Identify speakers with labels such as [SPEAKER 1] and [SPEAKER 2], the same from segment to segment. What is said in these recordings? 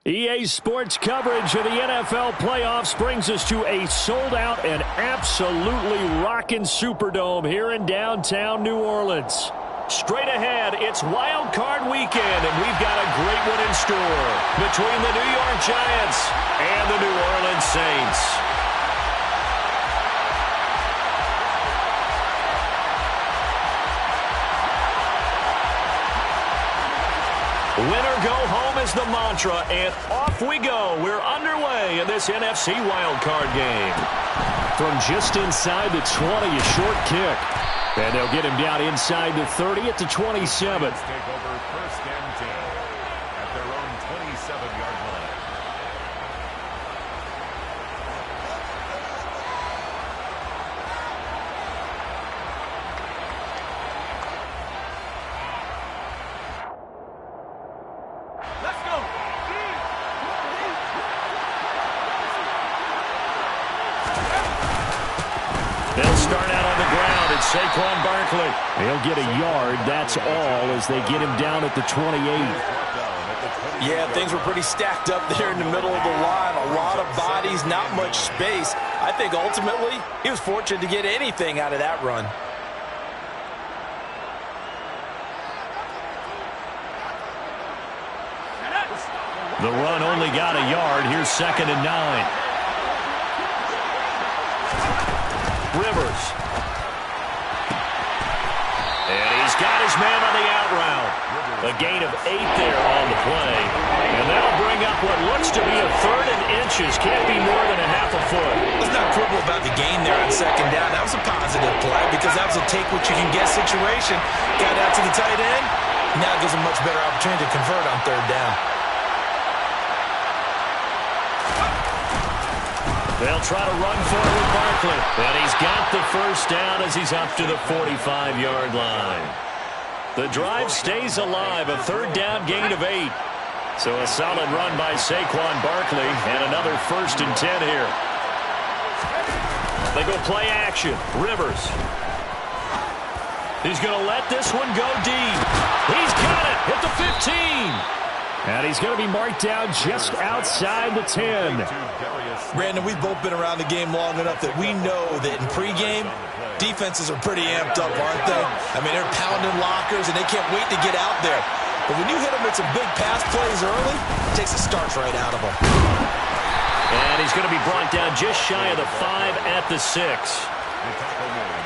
[SPEAKER 1] EA Sports coverage of the NFL playoffs brings us to a sold-out and absolutely rocking Superdome here in downtown New Orleans. Straight ahead, it's Wild Card Weekend, and we've got a great one in store between the New York Giants and the New Orleans Saints. Winner go home is the mantra, and off we go. We're underway in this NFC wildcard game. From just inside the 20, a short kick. And they'll get him down inside the 30 at the 27.
[SPEAKER 2] Take over first and 10 at their own 27-yard line.
[SPEAKER 1] They'll start out on the ground. It's Saquon Barkley. He'll get a yard. That's all as they get him down at the 28.
[SPEAKER 3] Yeah, things were pretty stacked up there in the middle of the line. A lot of bodies, not much space. I think ultimately he was fortunate to get anything out of that run.
[SPEAKER 1] The run only got a yard. Here's 2nd and 9. Rivers. And he's got his man on the out route. A gain of 8 there on the play. And that'll bring up what looks to be a 3rd and inches. Can't be more than a half a foot.
[SPEAKER 3] Let's not quibble about the gain there on 2nd down. That was a positive play because that was a take-what-you-can-get situation. Got out to the tight end. Now gives him much better opportunity to convert on 3rd down.
[SPEAKER 1] They'll try to run for it with Barkley. And he's got the first down as he's up to the 45-yard line. The drive stays alive. A 3rd down gain of 8. So a solid run by Saquon Barkley and another 1st and 10 here. They go play action. Rivers. He's going to let this one go deep. He's got it at the 15. And he's going to be marked down just outside the 10.
[SPEAKER 3] Brandon, we've both been around the game long enough that we know that in pregame, defenses are pretty amped up, aren't they? I mean, they're pounding lockers, and they can't wait to get out there. But when you hit them with some big pass plays early, it takes the starch right out of them.
[SPEAKER 1] And he's going to be brought down just shy of the 5 at the 6.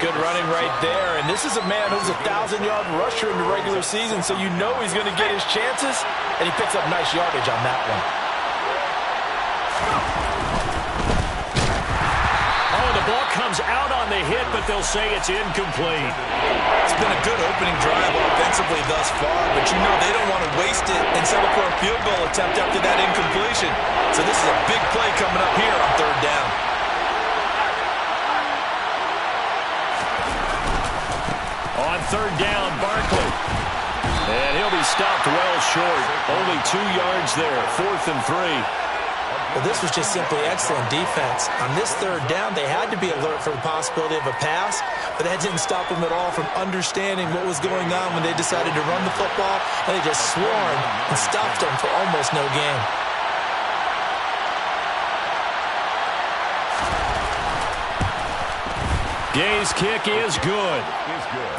[SPEAKER 3] Good running right there. And this is a man who's a 1,000-yard rusher in the regular season, so you know he's going to get his chances, and he picks up nice yardage on that one.
[SPEAKER 1] Oh, the ball comes out on the hit, but they'll say it's incomplete.
[SPEAKER 3] It's been a good opening drive offensively thus far, but you know they don't want to waste it and settle for a field goal attempt after that incompletion. So this is a big play coming up here on 3rd down.
[SPEAKER 1] On 3rd down, Barkley. And he'll be stopped well short. Only 2 yards there. 4th and 3.
[SPEAKER 3] Well, this was just simply excellent defense. On this 3rd down, they had to be alert for the possibility of a pass, but that didn't stop them at all from understanding what was going on when they decided to run the football, and they just swarmed and stopped them for almost no gain.
[SPEAKER 1] Gay's kick is good.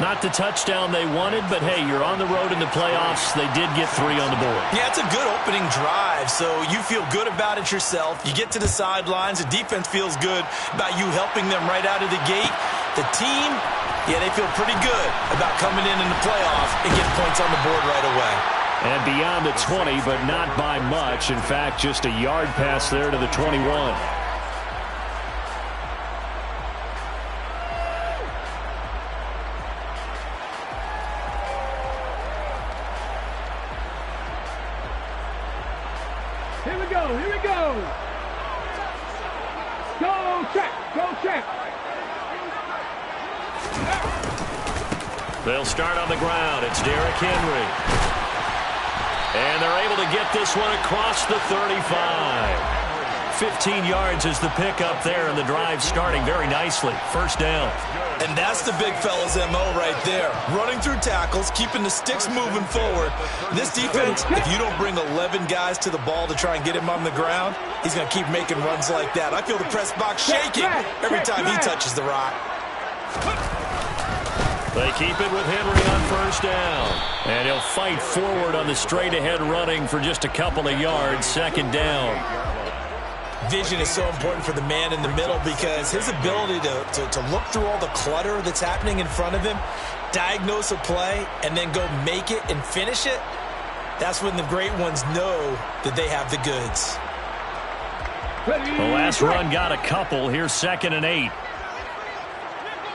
[SPEAKER 1] Not the touchdown they wanted, but hey, you're on the road in the playoffs. They did get 3 on the board.
[SPEAKER 3] Yeah, it's a good opening drive, so you feel good about it yourself. You get to the sidelines. The defense feels good about you helping them right out of the gate. The team, yeah, they feel pretty good about coming in the playoffs and getting points on the board right away.
[SPEAKER 1] And beyond the 20, but not by much. In fact, just a yard pass there to the 21.
[SPEAKER 4] Here we go, here we go. Go check, go check.
[SPEAKER 1] They'll start on the ground. It's Derrick Henry. And they're able to get this one across the 35. 15 yards is the pickup there, and the drive starting very nicely. First down.
[SPEAKER 3] And that's the big fella's MO right there. Running through tackles, keeping the sticks moving forward. This defense, if you don't bring 11 guys to the ball to try and get him on the ground, he's going to keep making runs like that. I feel the press box shaking every time he touches the rock.
[SPEAKER 1] They keep it with Henry on first down. And he'll fight forward on the straight-ahead running for just a couple of yards. Second down.
[SPEAKER 3] Vision is so important for the man in the middle because his ability to look through all the clutter that's happening in front of him, diagnose a play, and then go make it and finish it, that's when the great ones know that they have the goods.
[SPEAKER 1] The last run got a couple. Here's 2nd and 8.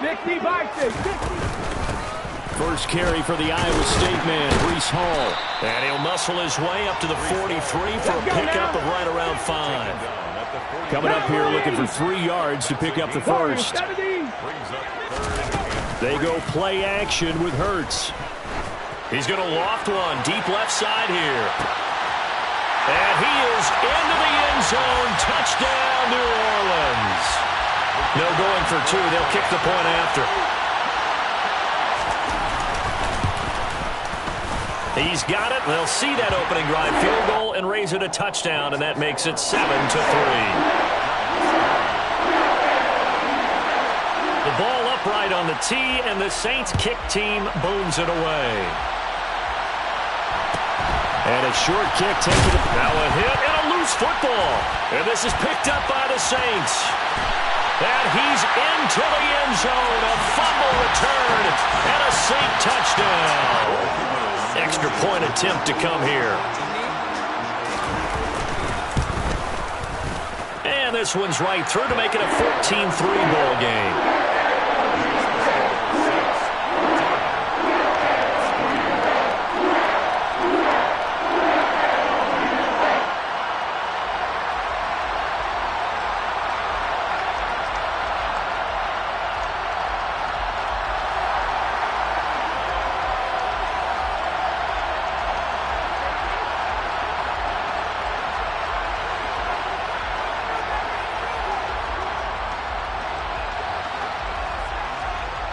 [SPEAKER 4] 60 by 60.
[SPEAKER 1] First carry for the Iowa State man, Breece Hall. And he'll muscle his way up to the 43 for a pickup of right around 5. Coming up here looking for 3 yards to pick up the first. They go play action with Hurts. He's going to loft one deep left side here. And he is into the end zone. Touchdown, New Orleans. No going for 2. They'll kick the point after. He's got it. They'll see that opening drive field goal and raise it a touchdown, and that makes it 7-3. The ball upright on the tee, and the Saints kick team booms it away. And a short kick taken. Now a hit and a loose football. And this is picked up by the Saints. And he's into the end zone. A fumble return and a Saint touchdown. Extra point attempt to come here. And this one's right through to make it a 14-3 ball game.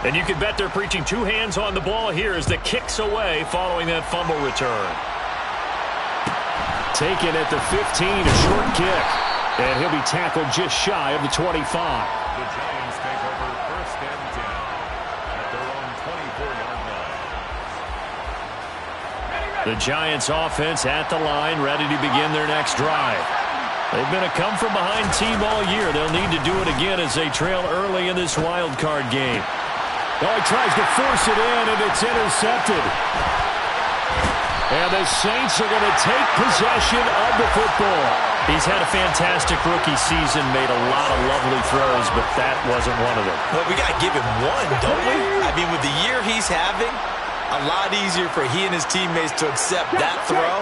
[SPEAKER 1] And you can bet they're preaching 2 hands on the ball here as the kick's away following that fumble return. Taken at the 15, a short kick. And he'll be tackled just shy of the 25.
[SPEAKER 2] The Giants take over 1st and 10 at their own 24-yard line.
[SPEAKER 1] The Giants offense at the line, ready to begin their next drive. They've been a come-from-behind team all year. They'll need to do it again as they trail early in this wild card game. Oh, he tries to force it in, and it's intercepted. And the Saints are going to take possession of the football. He's had a fantastic rookie season, made a lot of lovely throws, but that wasn't one of them.
[SPEAKER 3] Well, we got to give him one, don't we? I mean, with the year he's having, a lot easier for he and his teammates to accept that throw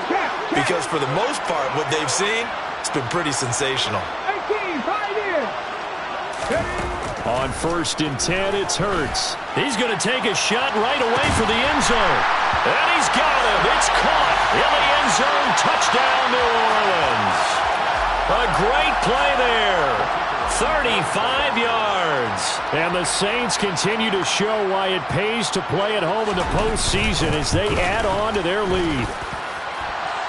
[SPEAKER 3] because for the most part, what they've seen, it's been pretty sensational.
[SPEAKER 4] 18, right in.
[SPEAKER 1] On 1st and 10, it's Hurts. He's going to take a shot right away for the end zone. And he's got him. It's caught in the end zone. Touchdown, New Orleans. A great play there. 35 yards. And the Saints continue to show why it pays to play at home in the postseason as they add on to their lead.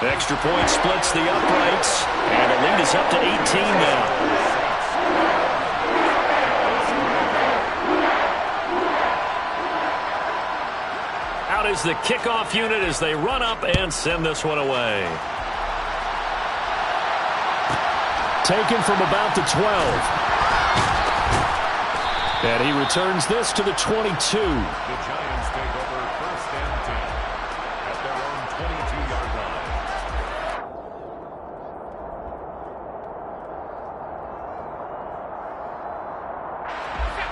[SPEAKER 1] Extra point splits the uprights. And the lead is up to 18 now. Out is the kickoff unit as they run up and send this one away. Taken from about the 12. And he returns this to the 22.
[SPEAKER 2] The Giants take over 1st and 10 at their own 22-yard line.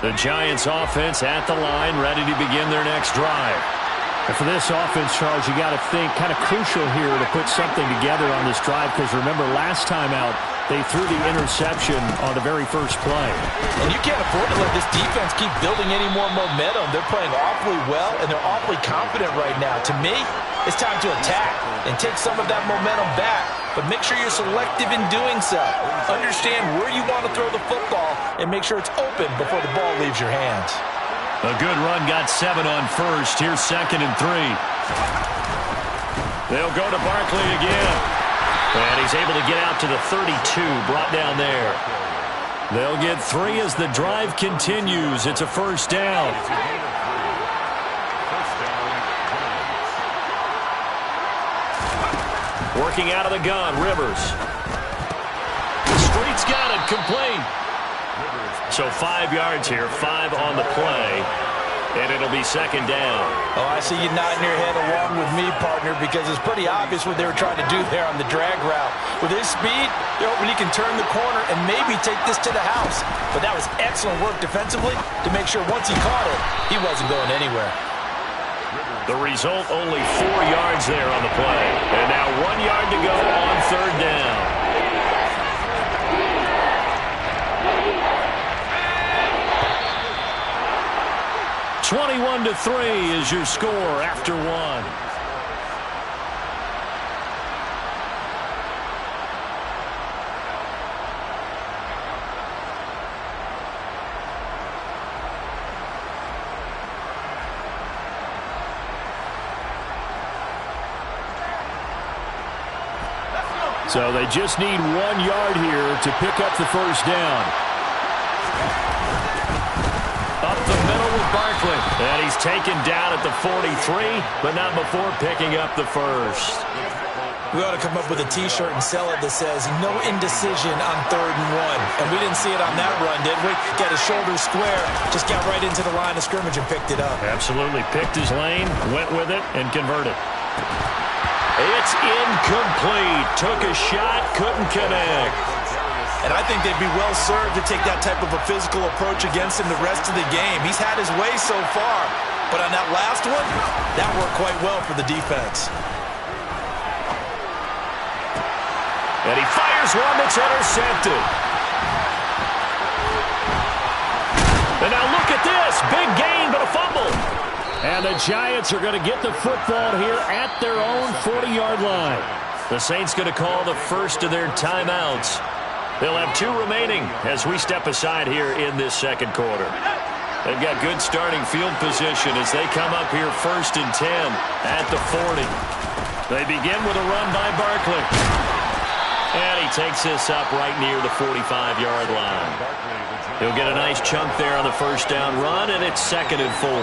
[SPEAKER 1] The Giants offense at the line, ready to begin their next drive. And for this offense, Charles, you got to think kind of crucial here to put something together on this drive because remember last time out, They threw the interception on the very first play.
[SPEAKER 3] And you can't afford to let this defense keep building any more momentum. They're playing awfully well, and they're awfully confident right now. To me, it's time to attack and take some of that momentum back. But make sure you're selective in doing so. Understand where you want to throw the football and make sure it's open before the ball leaves your hands.
[SPEAKER 1] A good run, got 7 on first. Here's 2nd and 3. They'll go to Barkley again. And he's able to get out to the 32, brought down there. They'll get 3 as the drive continues. It's a first down. Working out of the gun, Rivers. Street's got it, complete. So 5 yards here, 5 on the play. And it'll be 2nd down.
[SPEAKER 3] Oh, I see you nodding your head along with me, partner, because it's pretty obvious what they were trying to do there on the drag route. With his speed, they're hoping he can turn the corner and maybe take this to the house. But that was excellent work defensively to make sure once he caught it, he wasn't going anywhere.
[SPEAKER 1] The result, only 4 yards there on the play. And now 1 yard to go on 3rd down. 21-3 is your score after 1. So they just need 1 yard here to pick up the first down. Up the middle with Barkley. And he's taken down at the 43, but not before picking up the first.
[SPEAKER 3] We ought to come up with a T-shirt and sell it that says, no indecision on 3rd and 1. And we didn't see it on that run, did we? Got his shoulder square, just got right into the line of scrimmage and picked it up.
[SPEAKER 1] Absolutely. Picked his lane, went with it, and converted. It's incomplete. Took a shot, couldn't connect.
[SPEAKER 3] And I think they'd be well served to take that type of a physical approach against him the rest of the game. He's had his way so far, but on that last one, that worked quite well for the defense.
[SPEAKER 1] And he fires one that's intercepted. And now look at this. Big gain, but a fumble. And the Giants are going to get the football here at their own 40-yard line. The Saints going to call the first of their timeouts. They'll have 2 remaining as we step aside here in this second quarter. They've got good starting field position as they come up here 1st and 10 at the 40. They begin with a run by Barkley. And he takes this up right near the 45-yard line. He'll get a nice chunk there on the first down run, and it's 2nd and 4.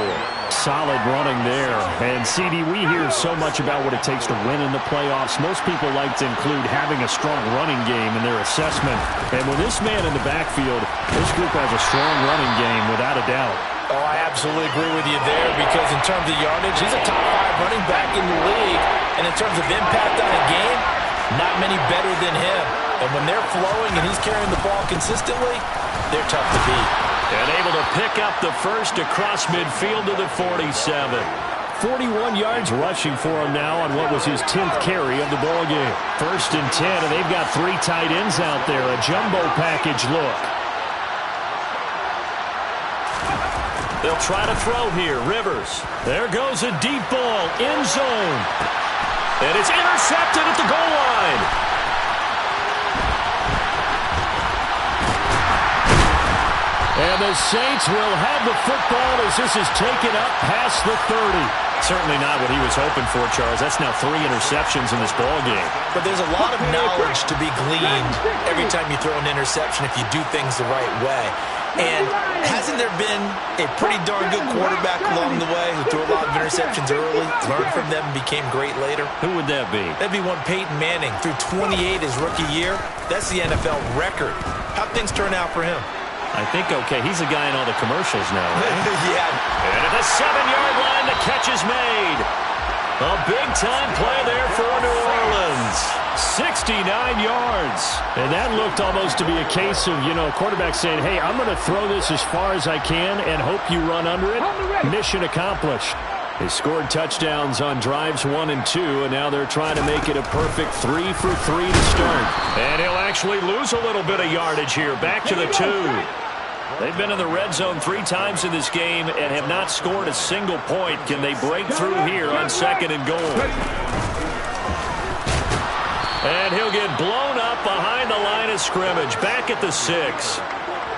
[SPEAKER 1] Solid running there. And, CD, we hear so much about what it takes to win in the playoffs. Most people like to include having a strong running game in their assessment. And with this man in the backfield, this group has a strong running game without a doubt.
[SPEAKER 3] Oh, I absolutely agree with you there because in terms of yardage, he's a top 5 running back in the league. And in terms of impact on a game, not many better than him. And when they're flowing and he's carrying the ball consistently, they're tough to beat.
[SPEAKER 1] And able to pick up the first across midfield to the 47. 41 yards rushing for him now on what was his 10th carry of the ball game. 1st and 10, and they've got 3 tight ends out there. A jumbo package look. They'll try to throw here. Rivers. There goes a deep ball. End zone. And it's intercepted at the goal line. And the Saints will have the football as this is taken up past the 30. Certainly not what he was hoping for, Charles. That's now 3 interceptions in this ball game.
[SPEAKER 3] But there's a lot of knowledge to be gleaned every time you throw an interception if you do things the right way. And hasn't there been a pretty darn good quarterback along the way who threw a lot of interceptions early, learned from them, and became great later?
[SPEAKER 1] Who would that be?
[SPEAKER 3] That'd be one Peyton Manning. Threw 28 his rookie year. That's the NFL record. How'd things turn out for him?
[SPEAKER 1] I think, okay, he's a guy in all the commercials now. Right?
[SPEAKER 3] Yeah.
[SPEAKER 1] And at the 7-yard line, the catch is made. A big-time play there for New Orleans. 69 yards. And that looked almost to be a case of, quarterback saying, hey, I'm going to throw this as far as I can and hope you run under it. Mission accomplished. They scored touchdowns on drives 1 and 2, and now they're trying to make it a perfect 3 for 3 to start. And he'll actually lose a little bit of yardage here. Back to the 2. They've been in the red zone 3 times in this game and have not scored a single point. Can they break through here on 2nd and goal? And he'll get blown up behind the line of scrimmage. Back at the 6.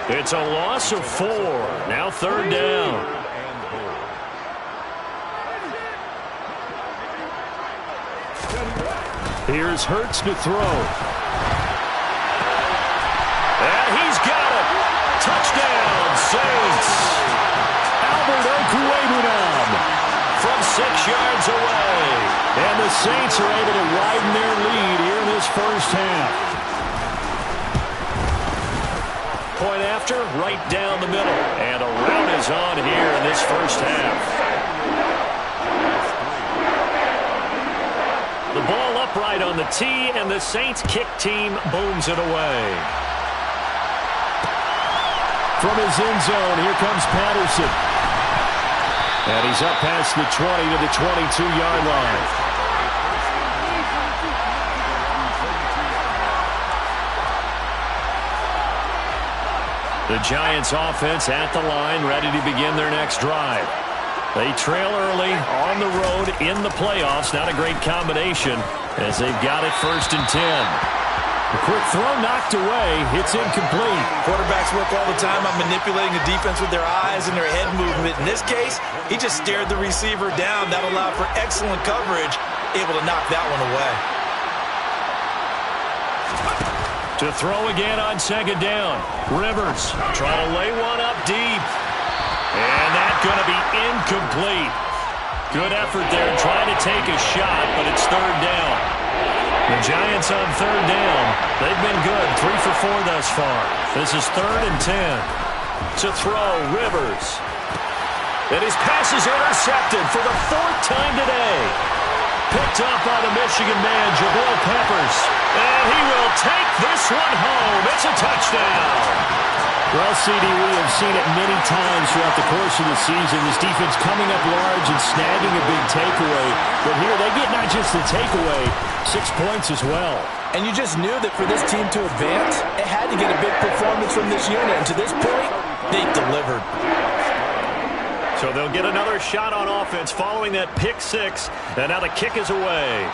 [SPEAKER 1] It's a loss of 4. Now 3rd down. Here's Hurts to throw. And he's got it. Touchdown, Saints. Albert Okwuegbunam from 6 yards away. And the Saints are able to widen their lead here in this first half. Point after, right down the middle. And a rout is on here in this first half. The ball upright on the tee, and the Saints kick team booms it away. From his end zone, here comes Patterson. And he's up past the 20 to the 22-yard line. The Giants offense at the line, ready to begin their next drive. They trail early on the road in the playoffs. Not a great combination as they've got it 1st and 10. A quick throw knocked away. It's incomplete.
[SPEAKER 3] Quarterbacks work all the time on manipulating the defense with their eyes and their head movement. In this case, he just stared the receiver down. That allowed for excellent coverage, able to knock that one away.
[SPEAKER 1] To throw again on 2nd down. Rivers trying to lay one up deep. And that's going to be incomplete. Good effort there trying to take a shot, but it's 3rd down. The Giants on 3rd down. They've been good, 3 for 4 thus far. This is 3rd and 10. To throw, Rivers. And his pass is intercepted for the 4th time today. Picked up by the Michigan man, Jabril Peppers. And he will take this one home. It's a touchdown. Well, CD, we have seen it many times throughout the course of the season. This defense coming up large and snagging a big takeaway. But here they get not just the takeaway, 6 points as well.
[SPEAKER 3] And you just knew that for this team to advance, it had to get a big performance from this unit. And to this point, they've delivered.
[SPEAKER 1] So they'll get another shot on offense following that pick 6. And now the kick is away.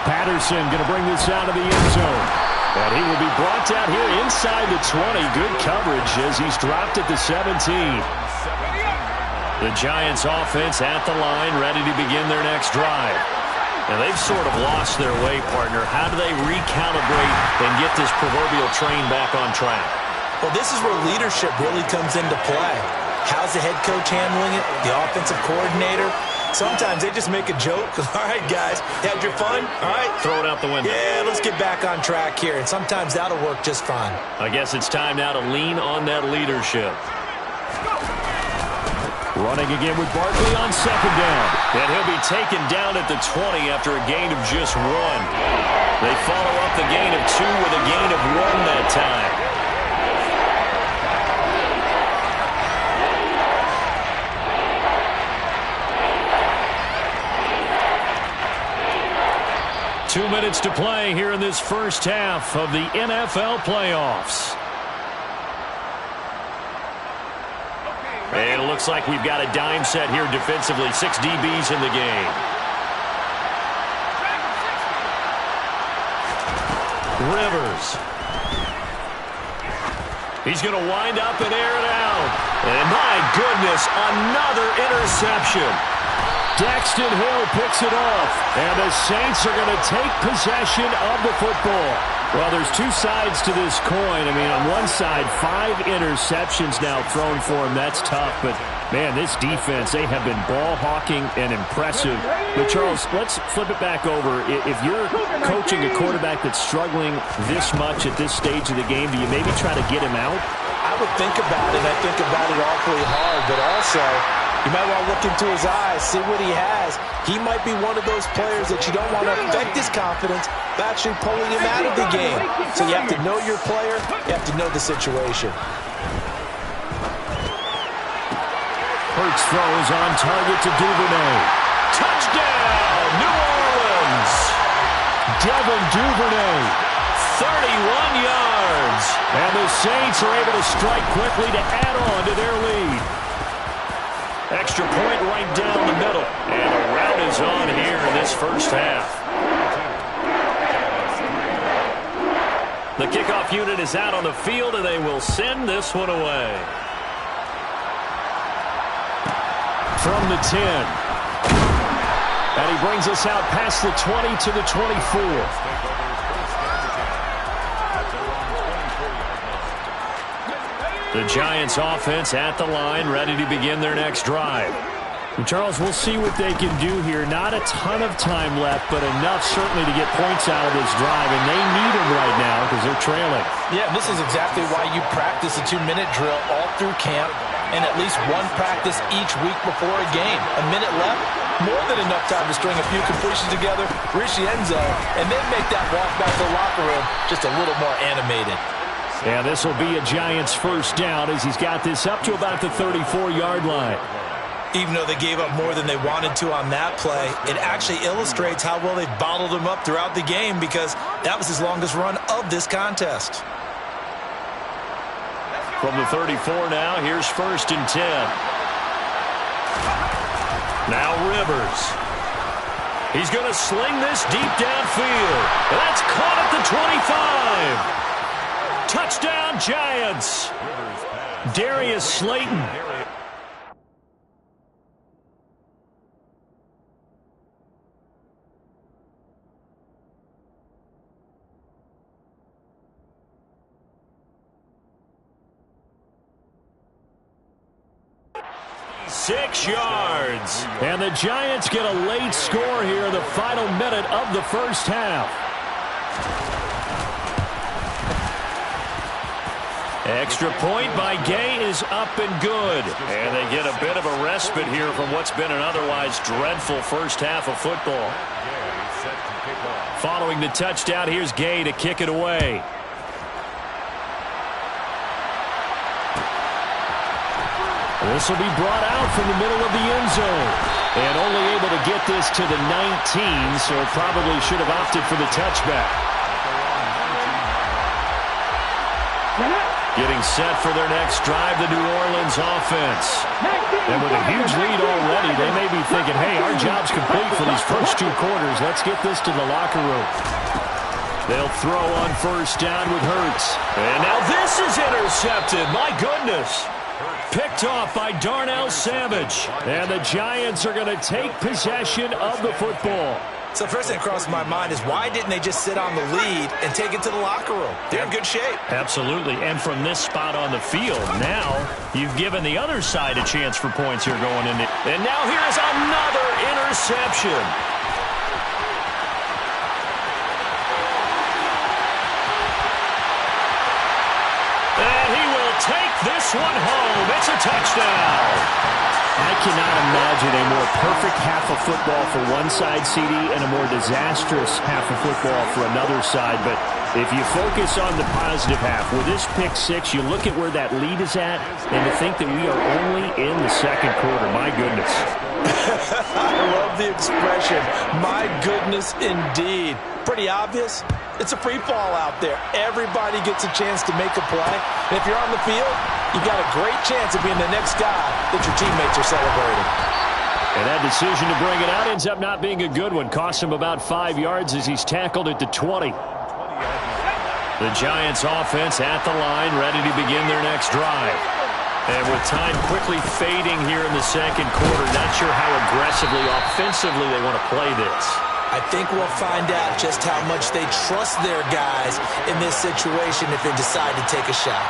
[SPEAKER 1] Patterson going to bring this out of the end zone. And he will be brought down here inside the 20. Good coverage as he's dropped at the 17. The Giants offense at the line, ready to begin their next drive. And they've sort of lost their way, partner. How do they recalibrate and get this proverbial train back on track?
[SPEAKER 3] Well, this is where leadership really comes into play. How's the head coach handling it? The offensive coordinator? Sometimes they just make a joke. All right, guys, you had your fun? All right.
[SPEAKER 1] Throw it out the window.
[SPEAKER 3] Yeah, let's get back on track here. And sometimes that'll work just fine.
[SPEAKER 1] I guess it's time now to lean on that leadership. Running again with Barkley on 2nd down. And he'll be taken down at the 20 after a gain of just 1. They follow up the gain of 2 with a gain of 1 that time. Two minutes to play here in this first half of the NFL playoffs. And it looks like we've got a dime set here defensively. 6 DBs in the game. Rivers. He's going to wind up and air it out. And my goodness, another interception. Daxton Hill picks it off, and the Saints are going to take possession of the football. Well, there's 2 sides to this coin. I mean, on one side, 5 interceptions now thrown for him. That's tough, but, man, this defense, they have been ball hawking and impressive. But, Charles, let's flip it back over. If you're coaching a quarterback that's struggling this much at this stage of the game, do you maybe try to get him out?
[SPEAKER 3] I would think about it. I think about it awfully hard, but also you might want to look into his eyes, see what he has. He might be one of those players that you don't want to affect his confidence by actually pulling him out of the game. So you have to know your player. You have to know the situation.
[SPEAKER 1] Hurts throws on target to Duvernay. Touchdown, New Orleans! Devin Duvernay, 31 yards. And the Saints are able to strike quickly to add on to their lead. Extra point right down the middle. And a rout is on here in this first half. The kickoff unit is out on the field, and they will send this one away. From the 10. And he brings us out past the 20 to the 24. The Giants offense at the line, ready to begin their next drive. And Charles, we'll see what they can do here. Not a ton of time left, but enough certainly to get points out of this drive, and they need them right now because they're trailing.
[SPEAKER 3] Yeah, this is exactly why you practice a 2-minute drill all through camp and at least one practice each week before a game. A minute left, more than enough time to string a few completions together, reach the end zone, and then make that walk back to the locker room just a little more animated.
[SPEAKER 1] Yeah, this will be a Giants first down as he's got this up to about the 34-yard line.
[SPEAKER 3] Even though they gave up more than they wanted to on that play, it actually illustrates how well they bottled them up throughout the game because that was his longest run of this contest.
[SPEAKER 1] From the 34 now, here's 1st and 10. Now Rivers. He's going to sling this deep downfield. That's caught at the 25. Touchdown, Giants. Darius Slayton. Six yards. And the Giants get a late score here in the final minute of the first half. Extra point by Gay is up and good. And they get a bit of a respite here from what's been an otherwise dreadful first half of football. Following the touchdown, here's Gay to kick it away. This will be brought out from the middle of the end zone. And only able to get this to the 19, so probably should have opted for the touchback. Getting set for their next drive, the New Orleans offense. And with a huge lead already, they may be thinking, hey, our job's complete for these first 2 quarters. Let's get this to the locker room. They'll throw on first down with Hurts. And now this is intercepted. My goodness. Picked off by Darnell Savage. And the Giants are going to take possession of the football.
[SPEAKER 3] So the first thing that crosses my mind is why didn't they just sit on the lead and take it to the locker room? They're in good shape.
[SPEAKER 1] Absolutely. And from this spot on the field, now you've given the other side a chance for points here going into. And now here's another interception. And he will take this one home. It's a touchdown. I cannot imagine a more perfect half of football for one side, CD, and a more disastrous half of football for another side. But if you focus on the positive half, with this pick 6, you look at where that lead is at, and to think that we are only in the second quarter. My goodness.
[SPEAKER 3] I love the expression, my goodness indeed. Pretty obvious. It's a free fall out there. Everybody gets a chance to make a play. And if you're on the field, you've got a great chance of being the next guy that your teammates are celebrating.
[SPEAKER 1] And that decision to bring it out ends up not being a good one. Costs him about 5 yards as he's tackled at the 20. The Giants offense at the line, ready to begin their next drive. And with time quickly fading here in the second quarter, not sure how aggressively, offensively they want to play this.
[SPEAKER 3] I think we'll find out just how much they trust their guys in this situation if they decide to take a shot.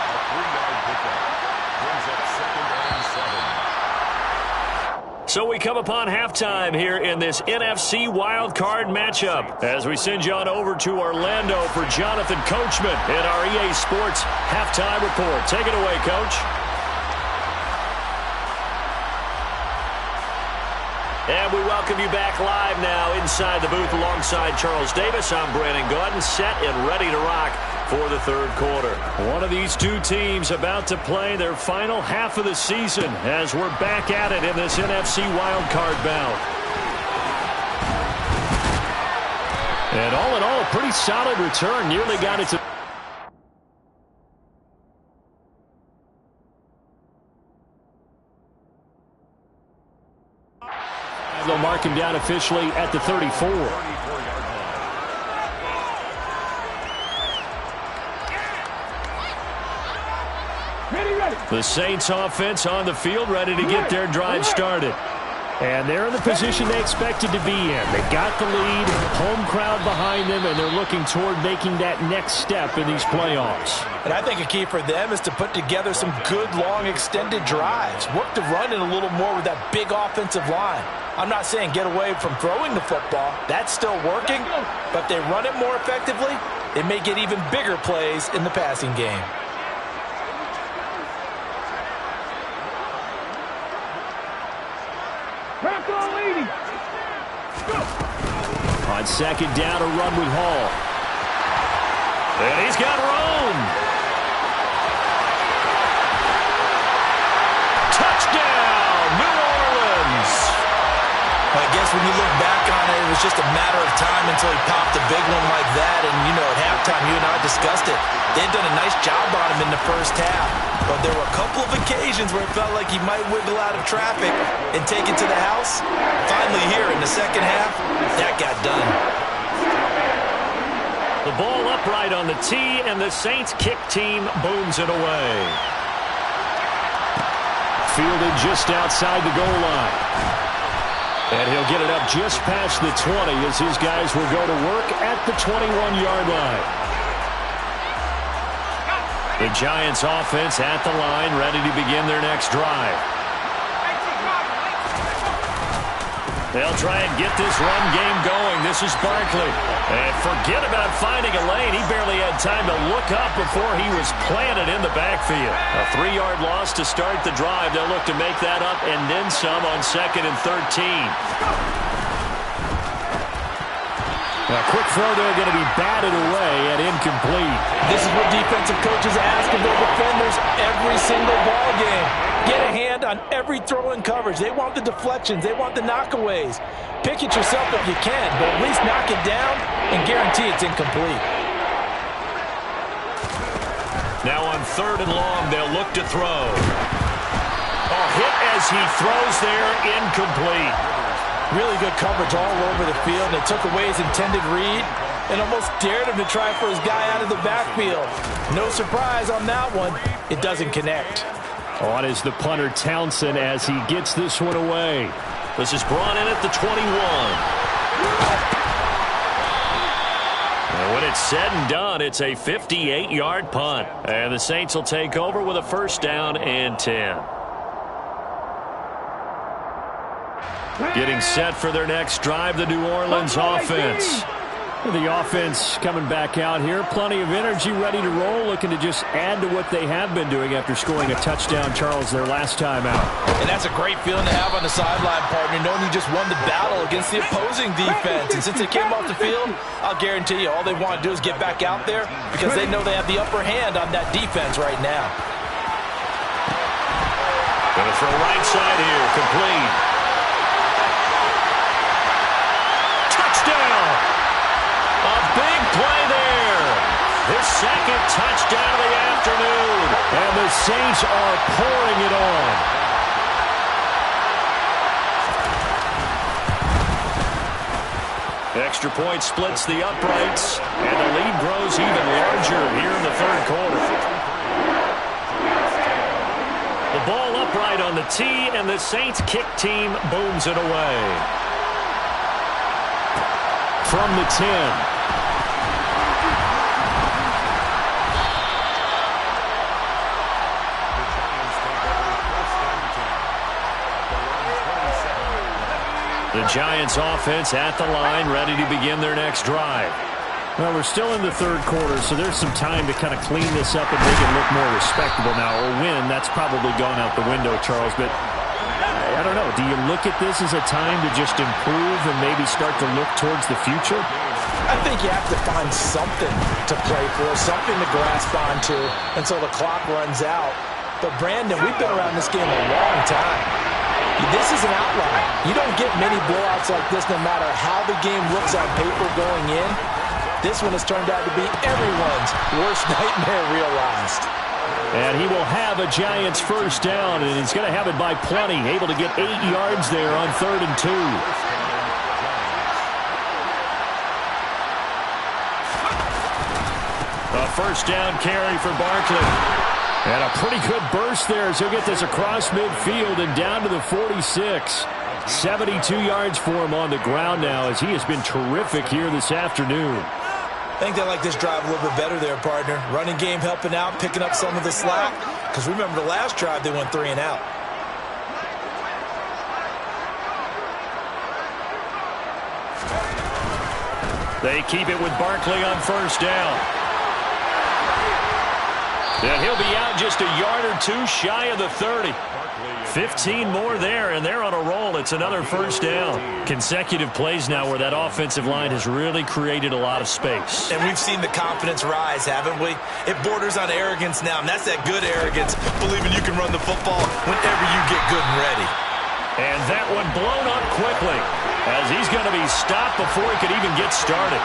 [SPEAKER 1] So we come upon halftime here in this NFC wildcard matchup as we send you on over to Orlando for Jonathan Coachman in our EA Sports Halftime Report. Take it away, Coach. And we welcome you back live now inside the booth alongside Charles Davis. I'm Brandon Gaudin, set and ready to rock
[SPEAKER 2] for the third quarter.
[SPEAKER 1] One of these two teams about to play their final half of the season as we're back at it in this NFC wildcard bout. And all in all, a pretty solid return. Nearly got it to... They'll mark him down officially at the 34. The Saints offense on the field, ready to get their drive started. And they're in the position they expected to be in. They've got the lead, home crowd behind them, and they're looking toward making that next step in these playoffs.
[SPEAKER 3] And I think a key for them is to put together some good, long, extended drives. Work to run it a little more with that big offensive line. I'm not saying get away from throwing the football. That's still working. But if they run it more effectively, they may get even bigger plays in the passing game.
[SPEAKER 1] On second down, a run with Hall. And he's got Rome. Touchdown, New Orleans.
[SPEAKER 3] I guess when you look back on it, it was just a matter of time until he popped a big one like that. And, you know, at halftime, you and I discussed it. They'd done a nice job on him in the first half. But there were a couple of occasions where it felt like he might wiggle out of traffic and take it to the house. Finally here in the second half, that got done.
[SPEAKER 1] The ball upright on the tee, and the Saints kick team booms it away. Fielded just outside the goal line. And he'll get it up just past the 20 as his guys will go to work at the 21-yard line. The Giants offense at the line, ready to begin their next drive. They'll try and get this run game going. This is Barkley. And forget about finding a lane. He barely had time to look up before he was planted in the backfield. A 3-yard loss to start the drive. They'll look to make that up and then some on 2nd and 13. A quick throw there, going to be batted away and incomplete.
[SPEAKER 3] This is what defensive coaches ask of their defenders every single ball game. Get a hand on every throw in coverage. They want the deflections. They want the knockaways. Pick it yourself if you can, but at least knock it down and guarantee it's incomplete.
[SPEAKER 1] Now on 3rd and long, they'll look to throw. A hit as he throws there, incomplete.
[SPEAKER 3] Really good coverage all over the field, and it took away his intended read and almost dared him to try for his guy out of the backfield. No surprise on that one. It doesn't connect.
[SPEAKER 1] On is the punter Townsend as he gets this one away. This is brought in at the 21. And when it's said and done, it's a 58-yard punt. And the Saints will take over with a 1st down and 10. Getting set for their next drive, the New Orleans offense. The offense coming back out here. Plenty of energy, ready to roll, looking to just add to what they have been doing after scoring a touchdown, Charles, their last time out.
[SPEAKER 3] And that's a great feeling to have on the sideline, partner, knowing you just won the battle against the opposing defense. And since they came off the field, I'll guarantee you all they want to do is get back out there because they know they have the upper hand on that defense right now.
[SPEAKER 1] Going to throw right side here, complete. Big play there. His 2nd touchdown of the afternoon. And the Saints are pouring it on. Extra point splits the uprights. And the lead grows even larger here in the 3rd quarter. The ball upright on the tee, and the Saints kick team booms it away. From the 10. The Giants offense at the line, ready to begin their next drive. Well, we're still in the 3rd quarter, so there's some time to kind of clean this up and make it look more respectable now. A win, that's probably gone out the window, Charles, but I don't know. Do you look at this as a time to just improve and maybe start to look towards the future?
[SPEAKER 3] I think you have to find something to play for, something to grasp onto until the clock runs out. But, Brandon, we've been around this game a long time. This is an outlier. You don't get many blowouts like this no matter how the game looks on paper going in. This one has turned out to be everyone's worst nightmare realized.
[SPEAKER 1] And he will have a Giants first down, and he's going to have it by plenty, able to get 8 yards there on 3rd and 2. A first down carry for Barkley. And a pretty good burst there as he'll get this across midfield and down to the 46. 72 yards for him on the ground now as he has been terrific here this afternoon.
[SPEAKER 3] I think they like this drive a little bit better there, partner. Running game helping out, picking up some of the slack. Because remember the last drive, they went 3 and out.
[SPEAKER 1] They keep it with Barkley on first down. And he'll be out just a yard or two shy of the 30. 15 more there, and they're on a roll. It's another first down. Consecutive plays now where that offensive line has really created a lot of space.
[SPEAKER 3] And we've seen the confidence rise, haven't we? It borders on arrogance now, and that's that good arrogance, believing you can run the football whenever you get good and ready.
[SPEAKER 1] And that one blown up quickly as he's going to be stopped before he could even get started.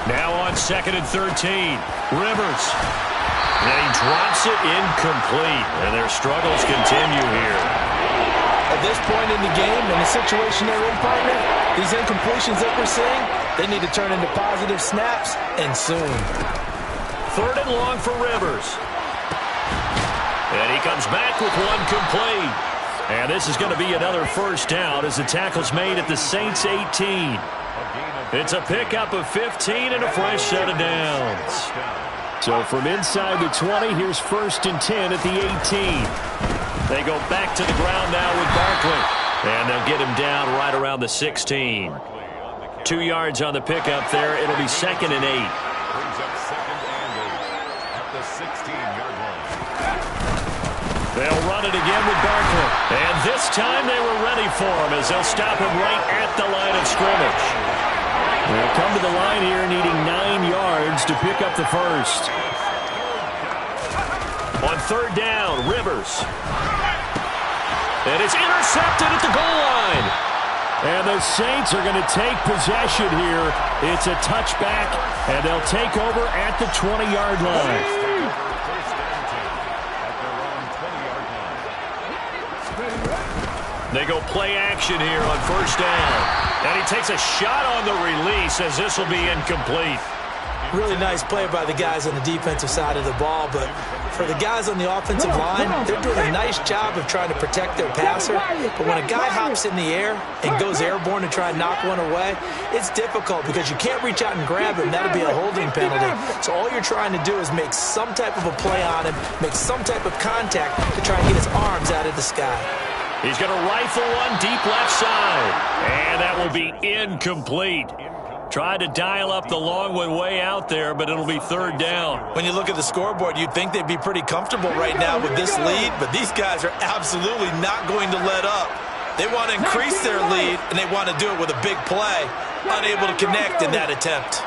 [SPEAKER 1] Now on 2nd and 13, Rivers. And he drops it incomplete, and their struggles continue here.
[SPEAKER 3] At this point in the game, in the situation they're in, partner, these incompletions that we're seeing, they need to turn into positive snaps, and soon.
[SPEAKER 1] 3rd and long for Rivers. And he comes back with one complete. And this is going to be another first down as the tackle's made at the Saints 18. It's a pickup of 15 and a fresh set of downs. So from inside the 20, here's 1st and 10 at the 18. They go back to the ground now with Barkley. And they'll get him down right around the 16. 2 yards on the pickup there. It'll be 2nd and 8.
[SPEAKER 2] Brings up 2nd and 8 at the 16-yard line.
[SPEAKER 1] They'll run it again with Barkley. And this time they were ready for him as they'll stop him right at the line of scrimmage. They'll come to the line here needing 9 yards to pick up the first. On 3rd down, Rivers. And it's intercepted at the goal line. And the Saints are going to take possession here. It's a touchback, and they'll take over at the 20-yard line. They go play action here on 1st down. And he takes a shot on the release as this will be incomplete.
[SPEAKER 3] Really nice play by the guys on the defensive side of the ball, but for the guys on the offensive line, they're doing a nice job of trying to protect their passer. But when a guy hops in the air and goes airborne to try and knock one away, it's difficult because you can't reach out and grab him. That'll be a holding penalty. So all you're trying to do is make some type of a play on him, make some type of contact to try and get his arms out of the sky.
[SPEAKER 1] He's going to rifle one deep left side. And that will be incomplete. Tried to dial up the long one way out there, but it'll be 3rd down.
[SPEAKER 3] When you look at the scoreboard, you'd think they'd be pretty comfortable right now with this lead, but these guys are absolutely not going to let up. They want to increase their lead, and they want to do it with a big play. Unable to connect in that attempt.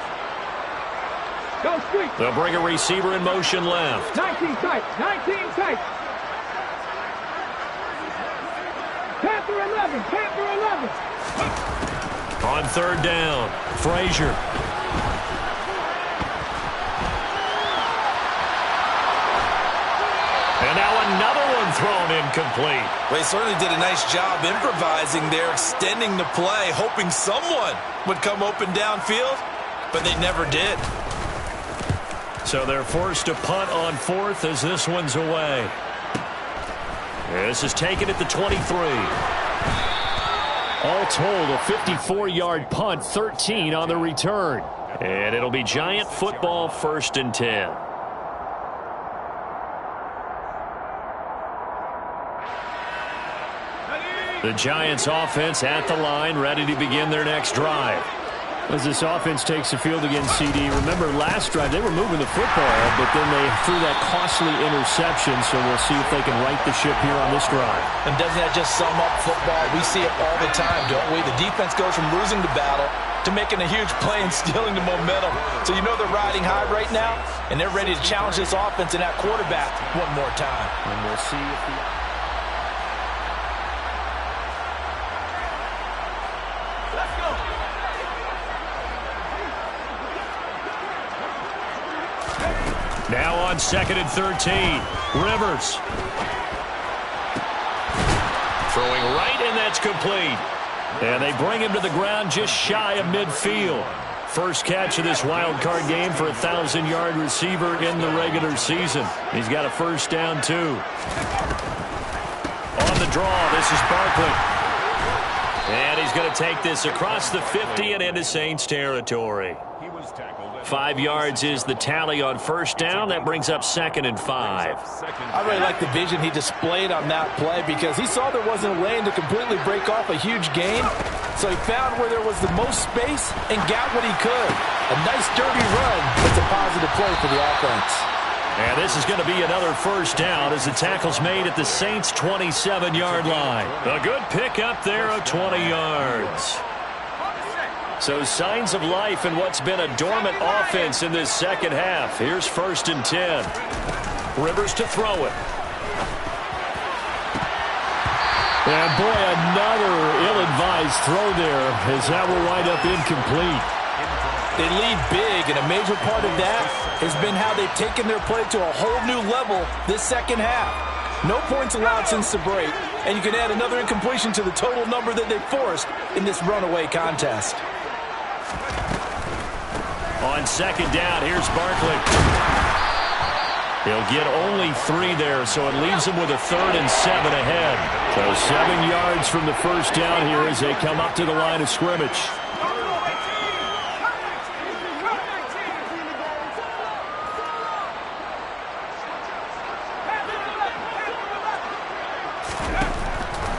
[SPEAKER 1] They'll bring a receiver in motion left.
[SPEAKER 4] 19 tight, 19 tight. Panther 11, Panther 11.
[SPEAKER 1] On 3rd down, Frazier. And now another one thrown incomplete.
[SPEAKER 3] Well, he certainly did a nice job improvising there, extending the play, hoping someone would come open downfield, but they never did.
[SPEAKER 1] So they're forced to punt on 4th as this one's away. This is taken at the 23. All told, a 54-yard punt, 13 on the return. And it'll be Giant football, 1st and 10. The Giants offense at the line, ready to begin their next drive. As this offense takes the field against CD, remember last drive they were moving the football, but then they threw that costly interception, so we'll see if they can right the ship here on this drive.
[SPEAKER 3] And doesn't that just sum up football? We see it all the time, don't we? The defense goes from losing the battle to making a huge play and stealing the momentum. So you know they're riding high right now, and they're ready to challenge this offense and that quarterback one more time.
[SPEAKER 1] And we'll see if the... Now on 2nd and 13, Rivers. Throwing right, and that's complete. And they bring him to the ground just shy of midfield. First catch of this wild card game for a 1,000-yard receiver in the regular season. He's got a first down, too. On the draw, this is Barkley. And he's going to take this across the 50 and into Saints territory. 5 yards is the tally on first down. That brings up 2nd and 5.
[SPEAKER 3] I really like the vision he displayed on that play because he saw there wasn't a lane to completely break off a huge gain. So he found where there was the most space and got what he could. A nice dirty run. It's a positive play for the offense.
[SPEAKER 1] And this is going to be another first down as the tackle's made at the Saints' 27-yard line. A good pickup there of 20 yards. So signs of life in what's been a dormant offense in this second half. Here's 1st and 10. Rivers to throw it. And boy, another ill-advised throw there as that will wind up incomplete.
[SPEAKER 3] They lead big, and a major part of that has been how they've taken their play to a whole new level this second half. No points allowed since the break, and you can add another incompletion to the total number that they forced in this runaway contest.
[SPEAKER 1] On 2nd down, here's Barkley. He'll get only 3 there, so it leaves him with a 3rd and 7 ahead. So 7 yards from the first down here as they come up to the line of scrimmage.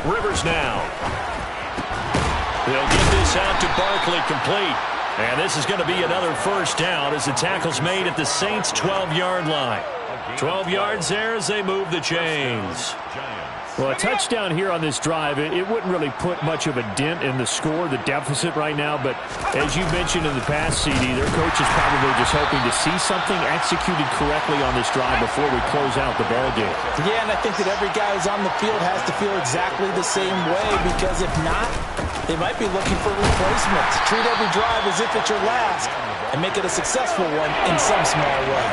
[SPEAKER 1] Rivers now. They'll get this out to Barkley complete. And this is going to be another first down as the tackle's made at the Saints' 12-yard line. 12 yards there as they move the chains. Well, a touchdown here on this drive, it wouldn't really put much of a dent in the score, the deficit right now. But as you mentioned in the past, CD, their coach is probably just hoping to see something executed correctly on this drive before we close out the ballgame.
[SPEAKER 3] Yeah, and I think that every guy who's on the field has to feel exactly the same way, because if not, they might be looking for replacements. Treat every drive as if it's your last and make it a successful one in some small way.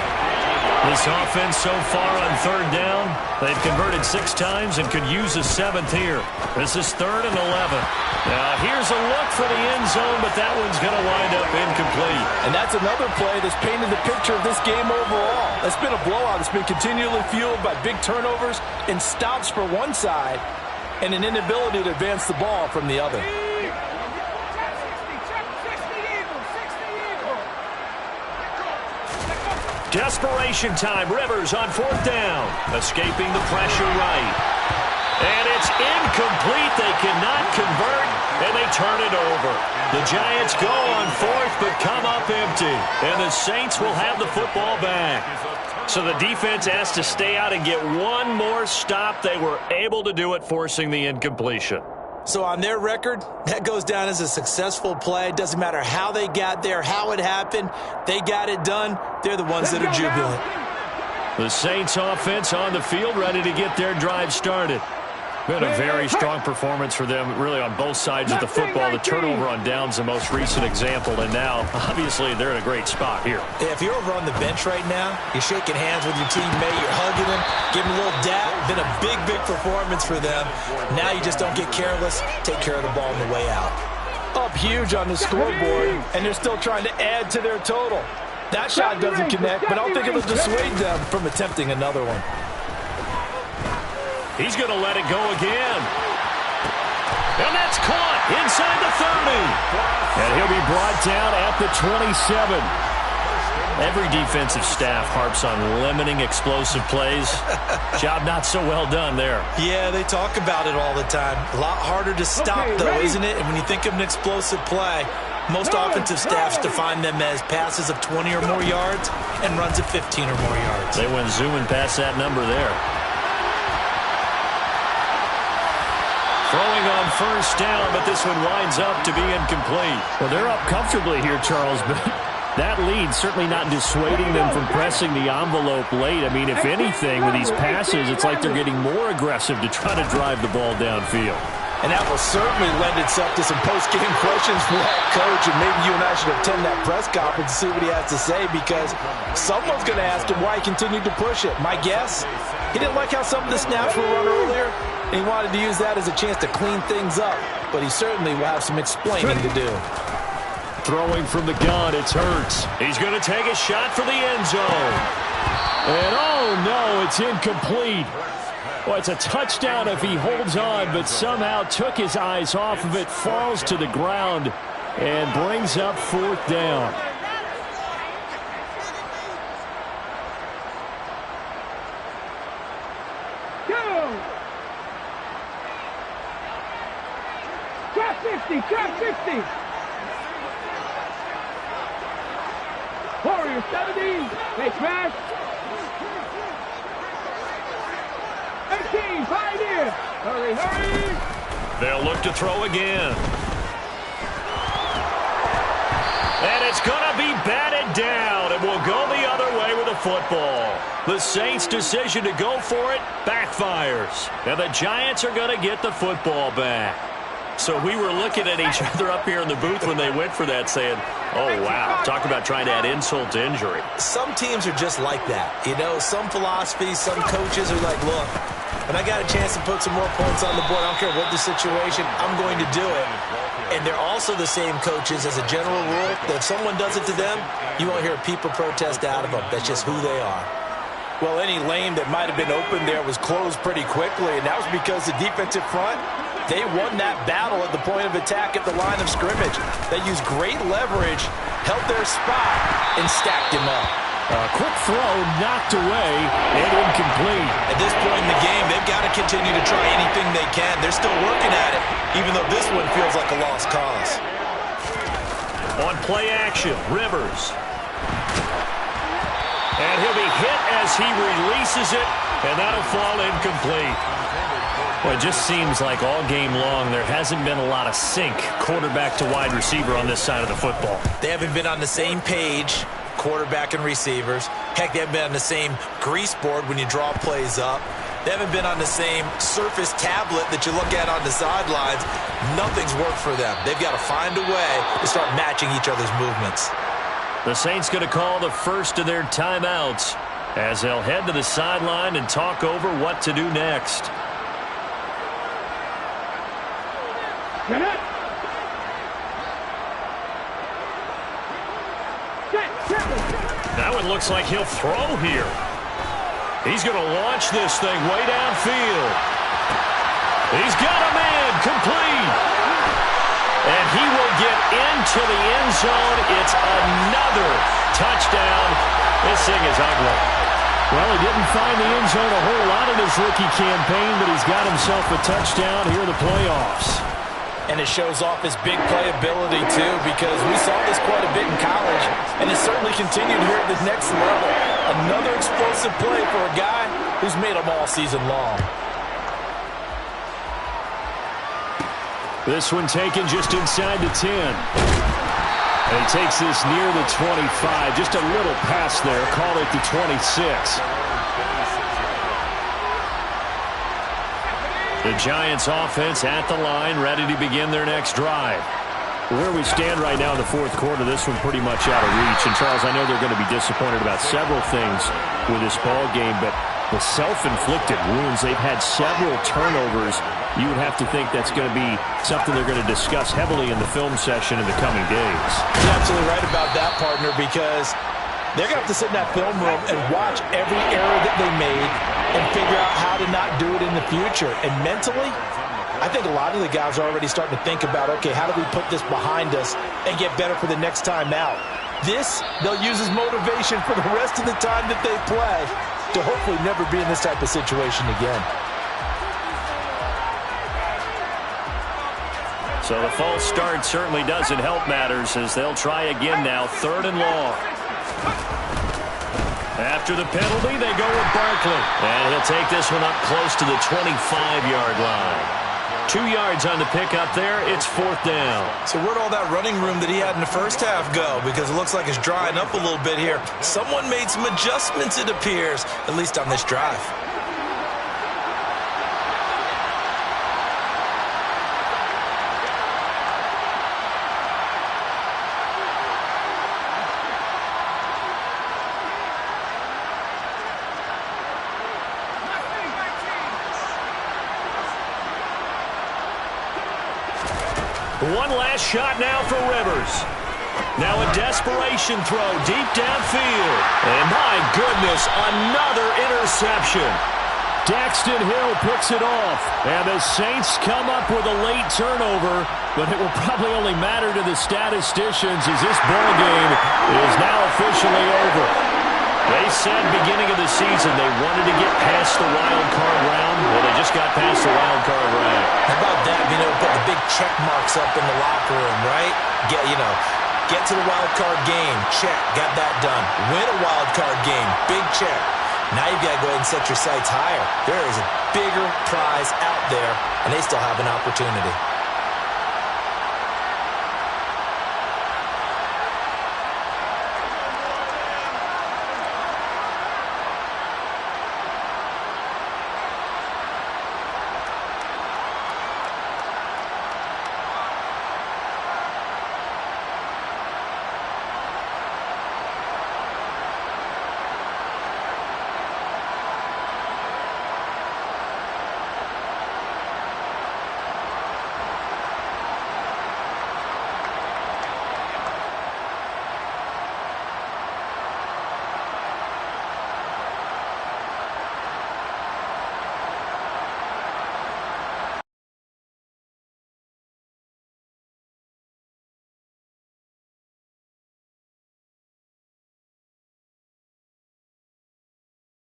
[SPEAKER 1] This offense so far on 3rd down, they've converted 6 times and could use a 7th here. This is 3rd and 11. Now here's a look for the end zone, but that one's going to wind up incomplete.
[SPEAKER 3] And that's another play that's painted the picture of this game overall. It's been a blowout. It's been continually fueled by big turnovers and stops for one side and an inability to advance the ball from the other.
[SPEAKER 1] Desperation time. Rivers on 4th down. Escaping the pressure right. And it's incomplete. They cannot convert, and they turn it over. The Giants go on 4th, but come up empty. And the Saints will have the football back. So the defense has to stay out and get one more stop. They were able to do it, forcing the incompletion.
[SPEAKER 3] So on their record, that goes down as a successful play. Doesn't matter how they got there, how it happened. They got it done. They're the ones that are jubilant.
[SPEAKER 1] The Saints offense on the field, ready to get their drive started. Been a very strong performance for them, really, on both sides of the football. The turnover on downs, the most recent example, and now, obviously, they're in a great spot here.
[SPEAKER 3] Yeah, if you're over on the bench right now, you're shaking hands with your teammate, you're hugging him, giving a little dap. Been a big, big performance for them. Now you just don't get careless. Take care of the ball on the way out. Up huge on the scoreboard, and they're still trying to add to their total. That shot doesn't connect, but I don't think it'll dissuade them from attempting another one.
[SPEAKER 1] He's going to let it go again. And that's caught inside the 30. And he'll be brought down at the 27. Every defensive staff harps on limiting explosive plays. Job not so well done there.
[SPEAKER 3] Yeah, they talk about it all the time. A lot harder to stop, though, isn't it? And when you think of an explosive play, Most offensive staffs define them as passes of 20 or more yards and runs of 15 or more yards.
[SPEAKER 1] They went zooming past that number there. Throwing on first down, but this one winds up to be incomplete. Well, they're up comfortably here, Charles, but that lead certainly not dissuading them from pressing the envelope late. I mean, if anything, with these passes, it's like they're getting more aggressive to try to drive the ball downfield.
[SPEAKER 3] And that will certainly lend itself to some post-game questions for that coach, and maybe you and I should attend that press conference and see what he has to say, because someone's going to ask him why he continued to push it. My guess, he didn't like how some of the snaps were run earlier, and he wanted to use that as a chance to clean things up, but he certainly will have some explaining to do.
[SPEAKER 1] Throwing from the gun, it's Hurts. He's going to take a shot for the end zone. And oh no, it's incomplete. Well, it's a touchdown if he holds on, but somehow took his eyes off of it, falls to the ground, and brings up fourth down.
[SPEAKER 4] Go! Trap 50, trap 50. Warrior 70, they smash. 18, Pioneer. Hurry, hurry.
[SPEAKER 1] They'll look to throw again. And it's going to be batted down, and will go the other way with the football. The Saints' decision to go for it backfires. And the Giants are going to get the football back. So we were looking at each other up here in the booth when they went for that, saying, oh, wow, talk about trying to add insult to injury.
[SPEAKER 3] Some teams are just like that. You know, some philosophies, some coaches are like, look, when I got a chance to put some more points on the board, I don't care what the situation, I'm going to do it. And they're also the same coaches as a general rule that if someone does it to them, you won't hear a peep or protest out of them. That's just who they are. Well, any lane that might have been open there was closed pretty quickly, and that was because the defensive front, they won that battle at the point of attack at the line of scrimmage. They used great leverage, held their spot, and stacked him up.
[SPEAKER 1] A quick throw knocked away and incomplete.
[SPEAKER 3] At this point in the game, they've got to continue to try anything they can. They're still working at it, even though this one feels like a lost cause.
[SPEAKER 1] On play action, Rivers. And he'll be hit as he releases it, and that'll fall incomplete. Well, it just seems like all game long there hasn't been a lot of sync quarterback to wide receiver on this side of the football.
[SPEAKER 3] They haven't been on the same page, quarterback and receivers. Heck, they haven't been on the same grease board when you draw plays up. They haven't been on the same surface tablet that you look at on the sidelines. Nothing's worked for them. They've got to find a way to start matching each other's movements.
[SPEAKER 1] The Saints going to call the first of their timeouts as they'll head to the sideline and talk over what to do next.
[SPEAKER 4] Get it.
[SPEAKER 1] That one looks like he'll throw here. He's going to launch this thing way downfield. He's got a man complete. And he will get into the end zone. It's another touchdown. This thing is ugly. Well, he didn't find the end zone a whole lot in his rookie campaign, but he's got himself a touchdown here in the playoffs.
[SPEAKER 3] And it shows off his big playability, too, because we saw this quite a bit in college, and it certainly continued here at the next level. Another explosive play for a guy who's made them all season long.
[SPEAKER 1] This one taken just inside the 10. And he takes this near the 25. Just a little pass there. Call it the 26. The Giants offense at the line, ready to begin their next drive. Where we stand right now in the fourth quarter, this one pretty much out of reach. And, Charles, I know they're going to be disappointed about several things with this ball game, but the self-inflicted wounds, they've had several turnovers. You would have to think that's going to be something they're going to discuss heavily in the film session in the coming days.
[SPEAKER 3] You're absolutely right about that, partner, because they're going to have to sit in that film room and watch every error that they made and figure out how to not do it in the future. And mentally, I think a lot of the guys are already starting to think about, okay, how do we put this behind us and get better for the next time out? This, they'll use as motivation for the rest of the time that they play to hopefully never be in this type of situation again.
[SPEAKER 1] So the false start certainly doesn't help matters as they'll try again now, 3rd and long. After the penalty, they go with Barkley. And he'll take this one up close to the 25-yard line. 2 yards on the pickup there. It's 4th down.
[SPEAKER 3] So where'd all that running room that he had in the first half go? Because it looks like it's drying up a little bit here. Someone made some adjustments, it appears, at least on this drive.
[SPEAKER 1] One last shot now for Rivers. Now a desperation throw deep downfield. And my goodness, another interception. Daxton Hill picks it off. And the Saints come up with a late turnover, but it will probably only matter to the statisticians as this ball game is now officially over. They said beginning of the season they wanted to get past the wild card round. Well, they just got past the wild card round.
[SPEAKER 3] How about that? Put the big check marks up in the locker room, right? Get to the wild card game. Check. Got that done. Win a wild card game. Big check. Now you've got to go ahead and set your sights higher. There is a bigger prize out there, and they still have an opportunity.